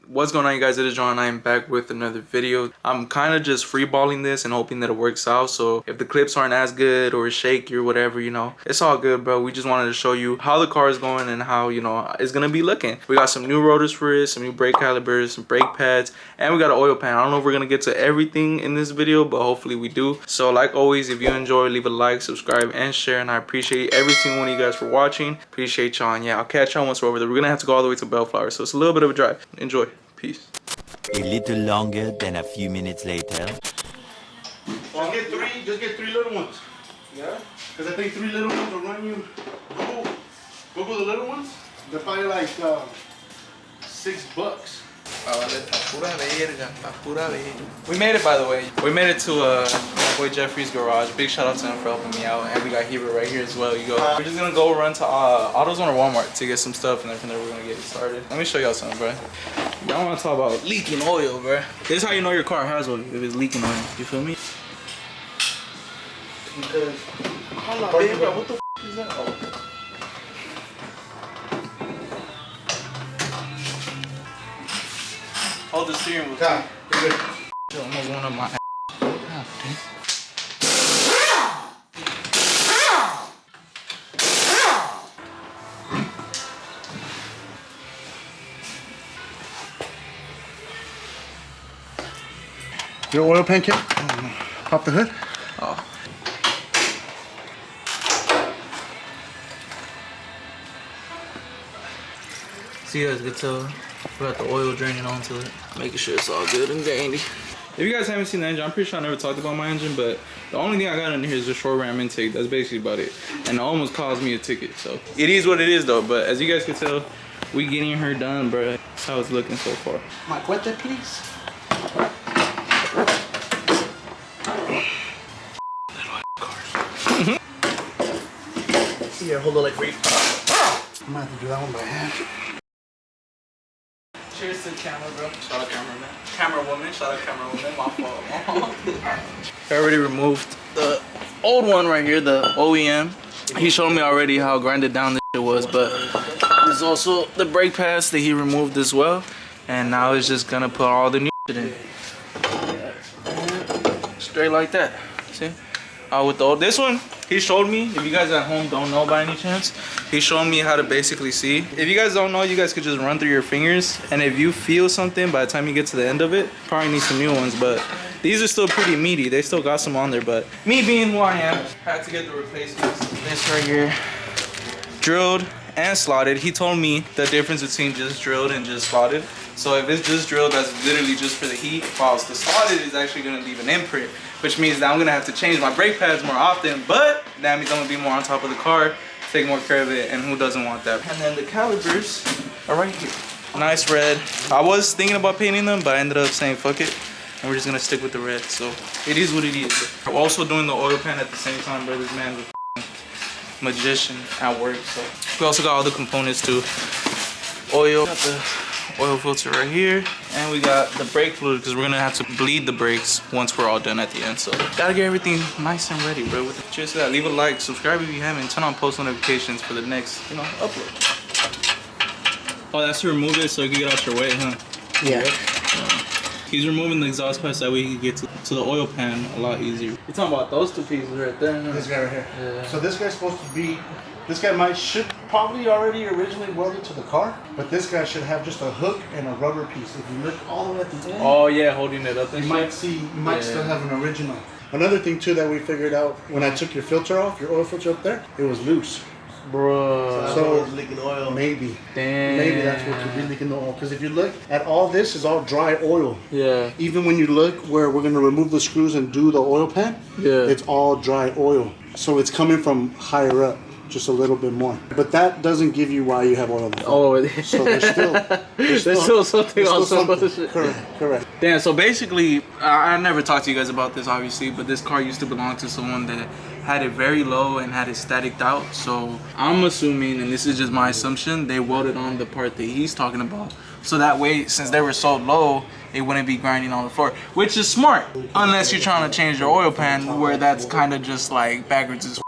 What's going on, you guys? It is John. I am back with another video. I'm kind of just freeballing this and hoping that it works out. So if the clips aren't as good or shaky or whatever, you know, it's all good, bro. We just wanted to show you how the car is going and how, you know, it's gonna be looking. We got some new rotors for it, some new brake calipers, some brake pads, and we got an oil pan. I don't know if we're gonna get to everything in this video, but hopefully we do. So like always, if you enjoy, leave a like, subscribe, and share. And I appreciate every single one of you guys for watching. Appreciate y'all. And yeah, I'll catch y'all once we're over there. We're gonna have to go all the way to Bellflower, so it's a little bit of a drive. Enjoy. Peace. A little longer than a few minutes later. Well, just get three little ones. Yeah? Because I think 3 little ones will run you. Google the little ones. They're probably like $6. We made it, by the way. We made it to my boy Jeffrey's garage. Big shout out to him for helping me out. And we got Hebert right here as well. You go. We're just gonna go run to AutoZone or Walmart to get some stuff, and then from there we're gonna get it started. Let me show y'all something, bro. Y'all wanna talk about leaking oil, bro? This is how you know your car has oil, if it's leaking oil. You feel me? Because hold on, babe, bro, what the f is that? Oh. Hold the steering wheel. God, you're good. Almost one of my ass. Your oil pan kit? Pop the hood. Oh. See, guys, good tell. We got the oil draining onto it, making sure it's all good and dandy. If you guys haven't seen the engine, I'm pretty sure I never talked about my engine, but the only thing I got in here is the short ram intake. That's basically about it. And it almost caused me a ticket, so. It is what it is though, but as you guys can tell, we getting her done, bro. That's how it's looking so far. My cuete, please. Yeah, hold on like wait. I might have to do that one by hand. Cheers to the camera, bro. Shout out cameraman. Camera woman. Shout out camera woman. My fault. I already removed the old one right here, the OEM. He showed me already how grinded down this shit was, but there's also the brake pads that he removed as well. And now he's just gonna put all the new shit in. Straight like that. See? With the old, this one, he showed me. If you guys at home don't know by any chance, he showed me how to basically see. If you guys don't know, you guys could just run through your fingers, and if you feel something by the time you get to the end of it, probably need some new ones, but these are still pretty meaty. They still got some on there, but me being who I am, had to get the replacements. This right here, drilled and slotted. He told me the difference between just drilled and just slotted. So if it's just drilled, that's literally just for the heat, whilst the slotted is actually gonna leave an imprint, which means that I'm gonna have to change my brake pads more often, but that means I'm gonna be more on top of the car, take more care of it, and who doesn't want that? And then the calipers are right here. Nice red. I was thinking about painting them, but I ended up saying fuck it, and we're just gonna stick with the red, so it is what it is. We're also doing the oil pan at the same time, bro. This man's a magician at work, so. We also got all the components too. Oil, got the oil filter right here, and we got the brake fluid because we're gonna have to bleed the brakes once we're all done at the end, so gotta get everything nice and ready, bro. Cheers to that. Leave a like, subscribe if you haven't, turn on post notifications for the next, you know, upload. Oh, that's to remove it so you can get out your way, huh? Yeah. He's removing the exhaust pipes that way he can get to the oil pan a lot easier. You're talking about those two pieces right there, huh? This guy right here. Yeah. So this guy's supposed to be, this guy should probably already originally welded to the car, but this guy should have just a hook and a rubber piece. If you look all the way at the end, oh yeah, holding it up and you might see, you might still have an original. Another thing too that we figured out when I took your filter off, your oil filter up there, it was loose. Bro. So it's leaking oil. Maybe. Damn. Maybe that's what could be leaking the oil. Because if you look at all this, is all dry oil. Yeah. Even when you look where we're gonna remove the screws and do the oil pan, yeah, it's all dry oil. So it's coming from higher up, just a little bit more. But that doesn't give you why you have oil in the front. Oh, so there's still something on some other shit. Correct. Damn, so basically, I never talked to you guys about this, obviously, but this car used to belong to someone that had it very low and had it staticed out. So I'm assuming, and this is just my assumption, they welded on the part that he's talking about. So that way, since they were so low, it wouldn't be grinding on the floor, which is smart, unless you're trying to change your oil pan, where that's kind of just like backwards as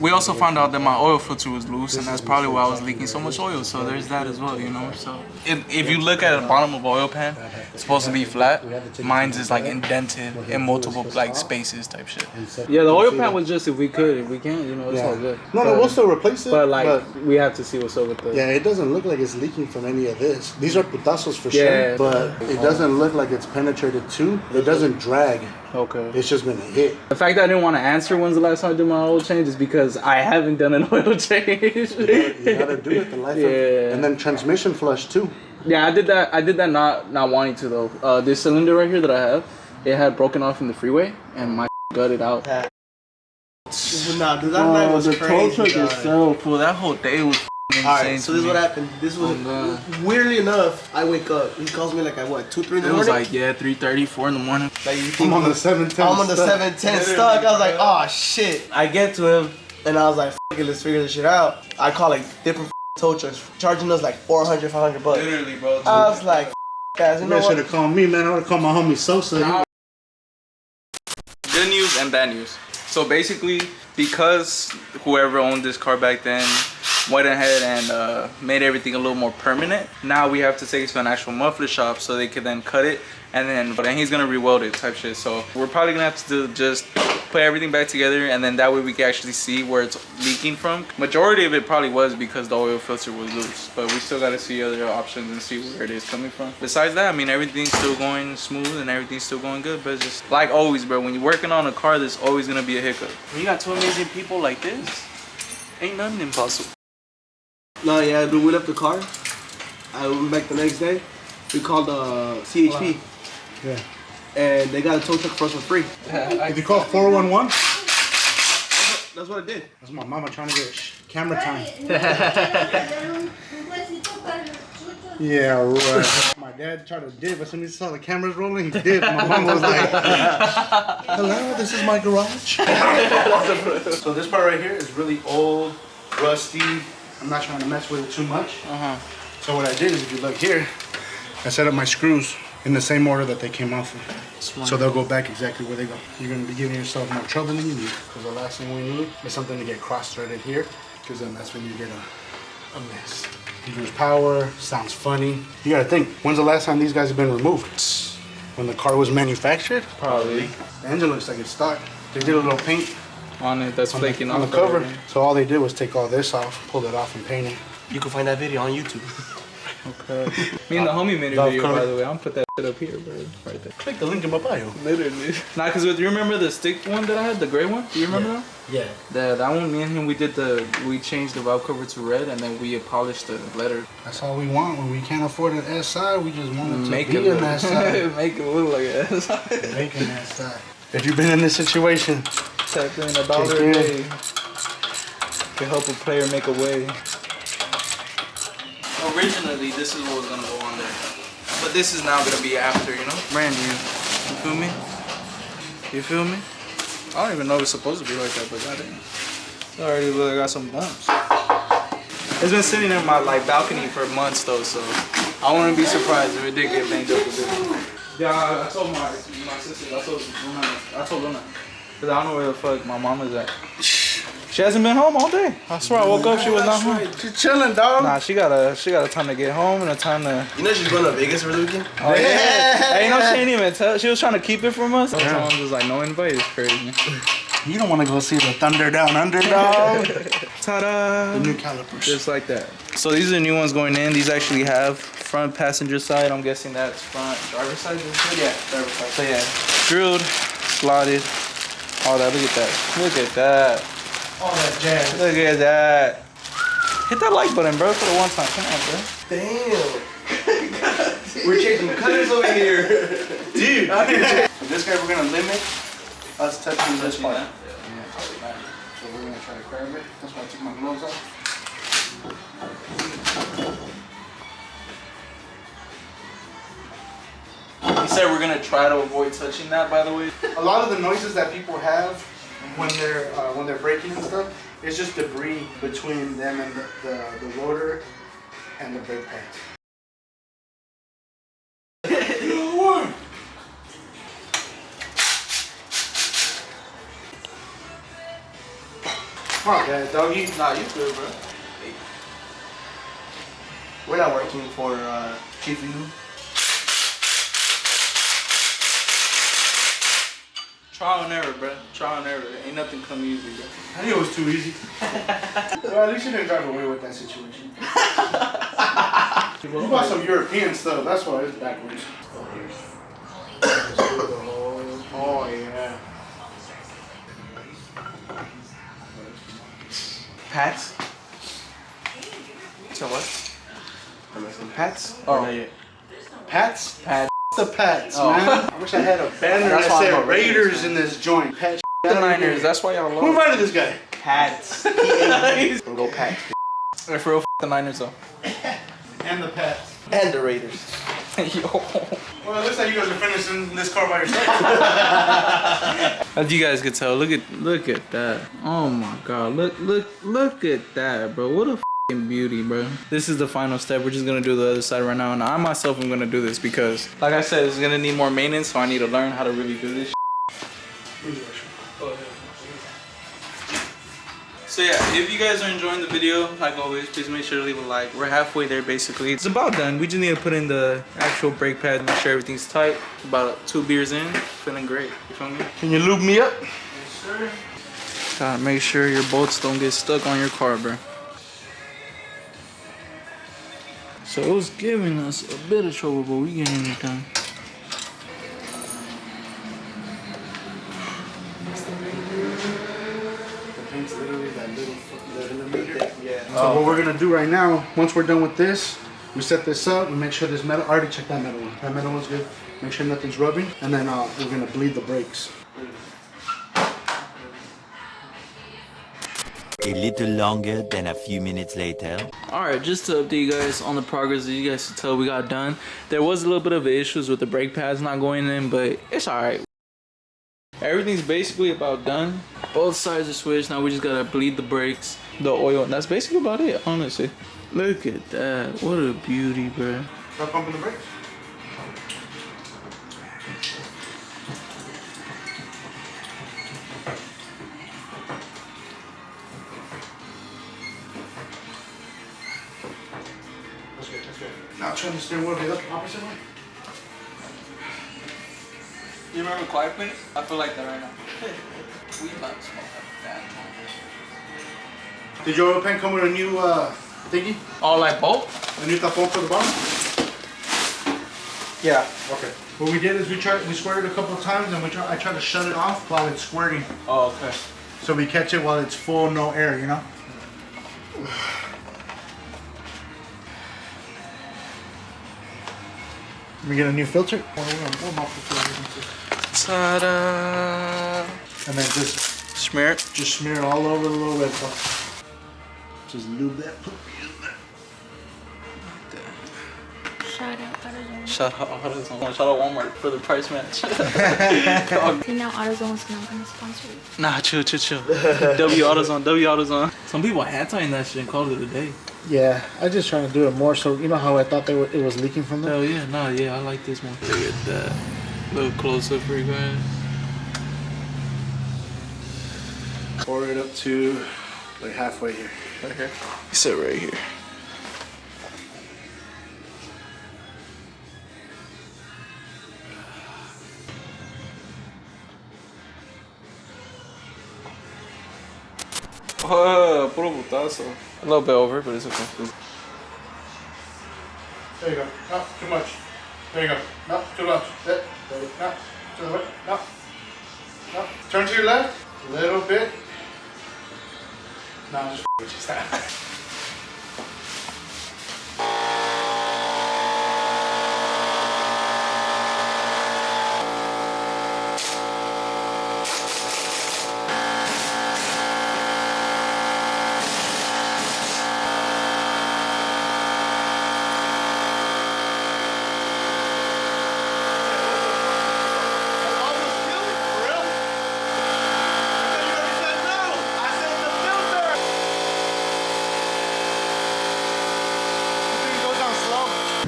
we also found out that my oil filter was loose, and that's probably why I was leaking so much oil. So there's that as well, you know. So if you look at the bottom of oil pan, it's supposed to be flat. Mine's is like indented in multiple like spaces type shit. Yeah, the oil pan was just if we could. If we can't, you know, it's all good. No, we'll still replace it. But like we have to see what's up with the. Yeah, it doesn't look like it's leaking from any of this. These are putazos for sure, but it doesn't look like it's penetrated too. It doesn't drag. Okay. It's just been a hit. The fact that I didn't want to answer when's the last time I did my oil change is because I haven't done an oil change. You gotta do it the life of, and then transmission flush too. Yeah, I did that. I did that not wanting to though. This cylinder right here that I have, it had broken off in the freeway and my gutted out. Nah, dude, that night was crazy. The tow truck itself, fool. That whole day was insane. Alright, so this is what happened. This was weirdly enough. I wake up. He calls me like at what 2, 3 in the morning. It was like 3:30, 4 in the morning. Like you I'm think on the 710. I'm on the 710 stuck. I was like, oh shit. I get to him and I was like, fuck it, let's figure this shit out. I call like different tow trucks, charging us like 400, 500 bucks. Literally, bro. I was like, guys, you know You what? should have called me, man. I would have called my homie Sosa. Good news and bad news. So basically, because whoever owned this car back then went ahead and made everything a little more permanent, now we have to take it to an actual muffler shop so they can then cut it and then he's gonna re-weld it type shit. So we're probably gonna have to just put everything back together, and then that way we can actually see where it's leaking from. Majority of it probably was because the oil filter was loose, but we still gotta see other options and see where it is coming from. Besides that, I mean, everything's still going smooth and everything's still going good, but it's just like always, bro, when you're working on a car, there's always gonna be a hiccup. When you got two amazing people like this, ain't nothing impossible. No, yeah, dude, we left the car. I went back the next day. We called CHP. Yeah. And they got a tow truck for us for free. Did you call 411? That's what I did. That's my mama trying to get camera time. Yeah, right. My dad tried to dip. As soon as he saw the cameras rolling, he dipped. My mom was like, hello, this is my garage. So this part right here is really old, rusty. I'm not trying to mess with it too much. So what I did is, if you look here, I set up my screws in the same order that they came off of. So they'll go back exactly where they go. You're going to be giving yourself more trouble than you need. Because the last thing we need is something to get cross-threaded here. Because then that's when you get a mess. You lose power, sounds funny. You got to think, when's the last time these guys have been removed? When the car was manufactured? Probably. The engine looks like it's stock. They did a little paint on it that's flaking on the cover. So all they did was take all this off, pull it off, and paint it. You can find that video on YouTube. Okay. Me and the homie made a video, by the way. I'm gonna put that shit up here, bro. Right there. Click the link in my bio. Literally. Nah, because do you remember the stick one that I had? The gray one? Do you remember that? Yeah. That one, me and him, we changed the valve cover to red, and then we polished the letter. That's all we want. When we can't afford an SI, we just want it to Make be it an SI. Make it look like an SI. Make an SI. If you've been in this situation, tap in $1 a day. Can help a player make a way. Originally, this is what was gonna go on there, but this is now gonna be after, you know, brand new. You feel me? You feel me? I don't even know if it's supposed to be like that, but goddamn, it already look like I got some bumps. It's been sitting in my balcony for months though, so I wouldn't be surprised if it did get banged up a bit. Yeah, I told my sister, I told Luna, because I don't know where the fuck my mama's at. She hasn't been home all day. I swear I woke up, she was not home. she's chilling, dog. Nah, she got a time to get home and a time to. You know she's going to Vegas for the weekend? Oh yeah. Hey, you know she didn't even tell. She was trying to keep it from us. Someone was like, no invite. It's crazy. You don't want to go see the Thunder Down Under, dog. Ta-da! The new calipers. Just like that. So these are the new ones going in. These actually have front passenger side. I'm guessing that's front driver side. Yeah, driver side. So yeah, drilled, slotted. All that. Look at that. Look at that. All that jazz. Look at that. Hit that like button, bro, for the one time. Come on, bro. Damn. We're changing colors over here. Dude. This guy, we're going to limit us touching this part. Yeah. So we're going to try to grab it. That's why I took my gloves off. He said we're gonna try to avoid touching that, by the way. A lot of the noises that people have when they're braking and stuff, it's just debris between them and the rotor and the brake pads. My bad, doggy. Nah, you good, bro. We're not working for Chief You. Trial and error, bro. Trial and error. Ain't nothing come easy, bro. I knew it was too easy. Well, at least you didn't drive away with that situation. You bought some European stuff. That's why it's backwards. Oh, yeah. Pats. So what? Pats? Oh. Pats? Pad. The Pats, Oh. man. I wish I had a banner That's that why I'm said a Raiders Raiders in this joint. Pat The Niners. That's why y'all love. Who invited this guy? Pats. P-A-T. Go Pats. If for real, the Niners though. And the Pats. And the Raiders. Yo. Well, it looks like you guys are finishing this car by yourself. As you guys can tell, look at that. Oh my god, look at that, bro. What a f***ing beauty, bro. This is the final step. We're just gonna do the other side right now, and I myself am gonna do this because, like I said, it's gonna need more maintenance, so I need to learn how to really do this. So yeah, if you guys are enjoying the video, like always, please make sure to leave a like. We're halfway there basically. It's about done. We just need to put in the actual brake pad, make sure everything's tight. About 2 beers in, feeling great. You feel me? Can you lube me up? Yes, sir. Gotta make sure your bolts don't get stuck on your car, bro. So it was giving us a bit of trouble, but we getting it done. So what we're gonna do right now, once we're done with this, we set this up, we make sure this metal, I already checked that metal one. That metal one's good. Make sure nothing's rubbing, and then we're gonna bleed the brakes. A little longer than a few minutes later. Alright, just to update you guys on the progress that you guys can tell we got done. There was a little bit of issues with the brake pads not going in, but it's alright. Everything's basically about done. Both sides are switched. Now we just gotta bleed the brakes, the oil, and that's basically about it, honestly. Look at that. What a beauty, bro. Start pumping the brakes. That's good, that's good. Now turn the steering wheel the opposite way. You remember Quiet Place? I feel like that right now. We about to smoke that. Did your oil pan come with a new thingy? Oh, like both? A new tapon for the bottom? Yeah. Okay. What we did is we squirted a couple of times and I tried to shut it off while it's squirting. Oh, okay. So we catch it while it's full, no air, you know? We get a new filter. Ta-da! And then just Smear it. smear it all over the little red ball. Just lube that puppy in there. Shout out AutoZone. Shout out AutoZone. Shout out Walmart for the price match. See, now AutoZone's not gonna sponsor you. Nah, chill. W AutoZone. Some people anti that shit and called it a day. Yeah, I just trying to do it more so you know how I thought it was leaking from them? Hell yeah, nah, yeah, I like this one. Look at that. A little closer for you guys. Pour it up to like halfway here. Right here. Sit right here. Oh, puro putazo. A little bit over, but it's okay. There you go. No, too much. There you go. No, too much. There. No, to the right. No. No. Turn to your left. A little bit. No, just that.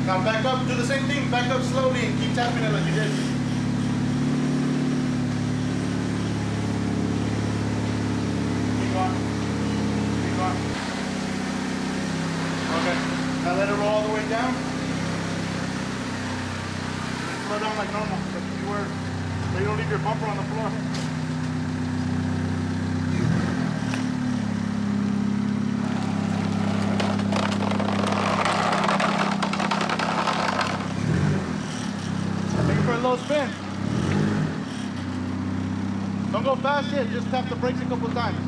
Now back up, do the same thing, back up slowly and keep tapping it like you did. Keep on. slow down like normal, like you were. So you don't leave your bumper on the floor. Take it for a little spin. Don't go fast yet, just tap the brakes a couple times.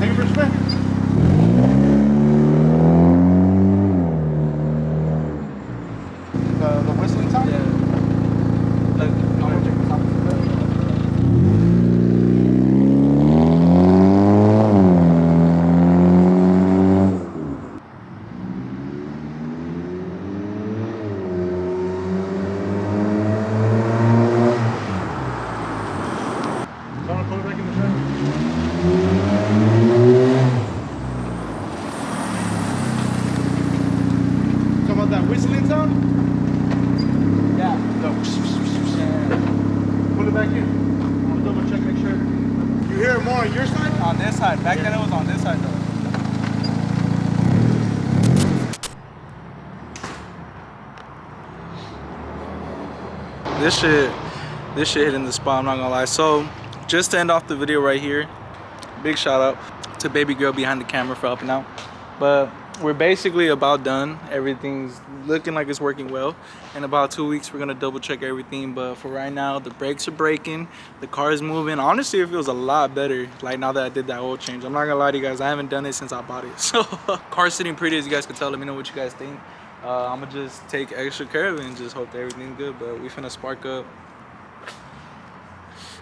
Take it for a spin. The whistling sound? Yeah. Like, I'm gonna check this out. So I'm gonna put it back in the trailer. Talking about that whistling sound? yeah. Put it back in. I'm gonna double check, make sure everything is. You hear it more on your side? On this side. Back then it was on this side though. This shit hitting the spot, I'm not gonna lie. So just to end off the video right here, big shout out to baby girl behind the camera for helping out. But we're basically about done. Everything's looking like it's working well. In about 2 weeks we're gonna double check everything, but for right now the brakes are braking, the car is moving. Honestly, it feels a lot better like now that I did that oil change. I'm not gonna lie to you guys, I haven't done it since I bought it. So car's sitting pretty, as you guys can tell. Let me know what you guys think. I'm gonna just take extra care of it and just hope that everything's good. But we finna spark up,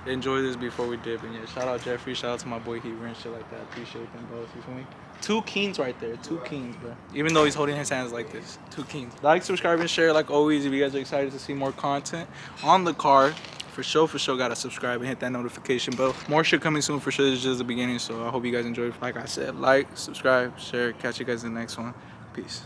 enjoy this before we dip. And yeah, shout out Jeffrey, shout out to my boy Heaver and shit like that. Appreciate them both, you feel me? 2 Kings right there, 2 Kings, bro. Even though he's holding his hands like this, 2 Kings. Like, subscribe, and share like always. If you guys are excited to see more content on the car, for sure gotta subscribe and hit that notification bell. More shit coming soon for sure. This is just the beginning, so I hope you guys enjoyed. Like I said, like, subscribe, share. Catch you guys in the next one. Peace.